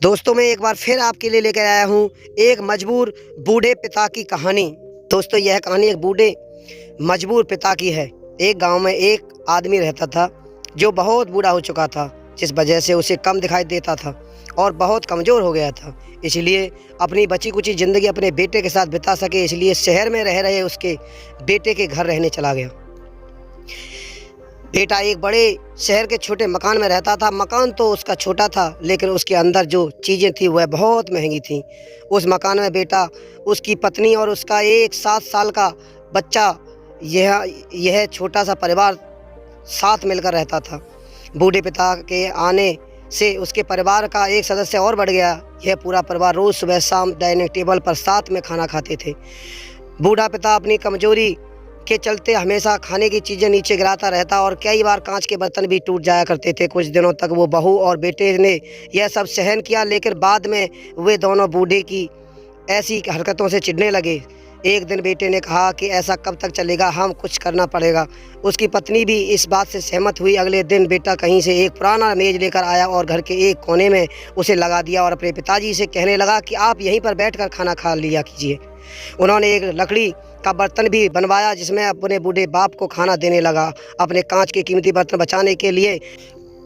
दोस्तों मैं एक बार फिर आपके लिए लेकर आया हूँ एक मजबूर बूढ़े पिता की कहानी। दोस्तों यह कहानी एक बूढ़े मजबूर पिता की है। एक गांव में एक आदमी रहता था जो बहुत बूढ़ा हो चुका था, जिस वजह से उसे कम दिखाई देता था और बहुत कमज़ोर हो गया था। इसलिए अपनी बची कुची ज़िंदगी अपने बेटे के साथ बिता सके, इसलिए शहर में रह रहे उसके बेटे के घर रहने चला गया। बेटा एक बड़े शहर के छोटे मकान में रहता था। मकान तो उसका छोटा था, लेकिन उसके अंदर जो चीज़ें थी वह बहुत महंगी थी। उस मकान में बेटा, उसकी पत्नी और उसका एक 7 साल का बच्चा, यह छोटा सा परिवार साथ मिलकर रहता था। बूढ़े पिता के आने से उसके परिवार का एक सदस्य और बढ़ गया। यह पूरा परिवार रोज़ सुबह शाम डाइनिंग टेबल पर साथ में खाना खाते थे। बूढ़ा पिता अपनी कमजोरी के चलते हमेशा खाने की चीज़ें नीचे गिराता रहता और कई बार कांच के बर्तन भी टूट जाया करते थे। कुछ दिनों तक वो बहू और बेटे ने यह सब सहन किया, लेकिन बाद में वे दोनों बूढ़े की ऐसी हरकतों से चिढ़ने लगे। एक दिन बेटे ने कहा कि ऐसा कब तक चलेगा, हम कुछ करना पड़ेगा। उसकी पत्नी भी इस बात से सहमत हुई। अगले दिन बेटा कहीं से एक पुराना मेज़ लेकर आया और घर के एक कोने में उसे लगा दिया और अपने पिताजी से कहने लगा कि आप यहीं पर बैठकर खाना खा लिया कीजिए। उन्होंने एक लकड़ी का बर्तन भी बनवाया जिसमें अपने बूढ़े बाप को खाना देने लगा। अपने कांच के कीमती बर्तन बचाने के लिए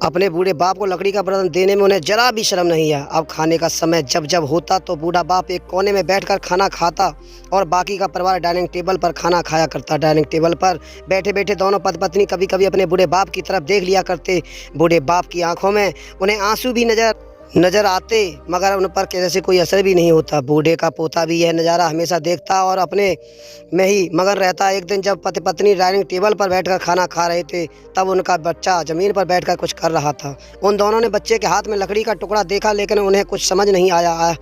अपने बूढ़े बाप को लकड़ी का बर्तन देने में उन्हें जरा भी शर्म नहीं आया। अब खाने का समय जब होता तो बूढ़ा बाप एक कोने में बैठकर खाना खाता और बाकी का परिवार डाइनिंग टेबल पर खाना खाया करता। डाइनिंग टेबल पर बैठे बैठे दोनों पति पत्नी कभी कभी अपने बूढ़े बाप की तरफ देख लिया करते। बूढ़े बाप की आंखों में उन्हें आंसू भी नज़र आते, मगर उन पर जैसे कोई असर भी नहीं होता। बूढ़े का पोता भी यह नज़ारा हमेशा देखता और अपने में ही मगन रहता। एक दिन जब पति पत्नी डाइनिंग टेबल पर बैठकर खाना खा रहे थे, तब उनका बच्चा ज़मीन पर बैठकर कुछ कर रहा था। उन दोनों ने बच्चे के हाथ में लकड़ी का टुकड़ा देखा, लेकिन उन्हें कुछ समझ नहीं आया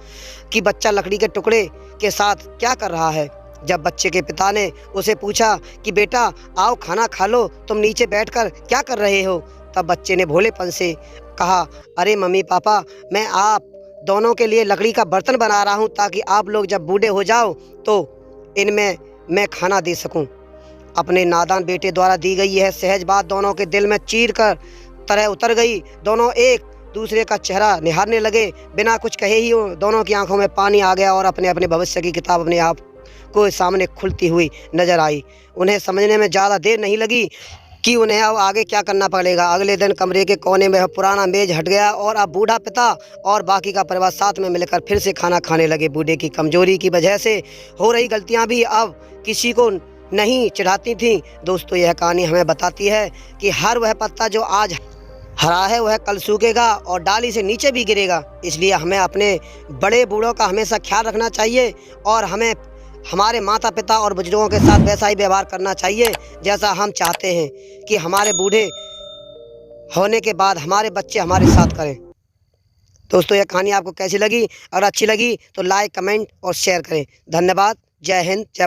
कि बच्चा लकड़ी के टुकड़े के साथ क्या कर रहा है। जब बच्चे के पिता ने उसे पूछा कि बेटा आओ खाना खा लो, तुम नीचे बैठकर क्या कर रहे हो, तब बच्चे ने भोलेपन से कहा, अरे मम्मी पापा, मैं आप दोनों के लिए लकड़ी का बर्तन बना रहा हूँ ताकि आप लोग जब बूढ़े हो जाओ तो इनमें मैं खाना दे सकूँ। अपने नादान बेटे द्वारा दी गई यह सहज बात दोनों के दिल में चीर कर तरह उतर गई। दोनों एक दूसरे का चेहरा निहारने लगे। बिना कुछ कहे ही दोनों की आंखों में पानी आ गया और अपने अपने भविष्य की किताब अपने आप को सामने खुलती हुई नजर आई। उन्हें समझने में ज़्यादा देर नहीं लगी कि उन्हें अब आगे क्या करना पड़ेगा। अगले दिन कमरे के कोने में पुराना मेज हट गया और अब बूढ़ा पिता और बाकी का परिवार साथ में मिलकर फिर से खाना खाने लगे। बूढ़े की कमजोरी की वजह से हो रही गलतियां भी अब किसी को नहीं चिढ़ाती थीं। दोस्तों यह कहानी हमें बताती है कि हर वह पत्ता जो आज हरा है वह कल सूखेगा और डाली से नीचे भी गिरेगा। इसलिए हमें अपने बड़े बूढ़ों का हमेशा ख्याल रखना चाहिए और हमें हमारे माता पिता और बुजुर्गों के साथ वैसा ही व्यवहार करना चाहिए जैसा हम चाहते हैं कि हमारे बूढ़े होने के बाद हमारे बच्चे हमारे साथ करें। दोस्तों यह कहानी आपको कैसी लगी? अगर अच्छी लगी तो लाइक, कमेंट और शेयर करें। धन्यवाद। जय हिंद, जय भारत।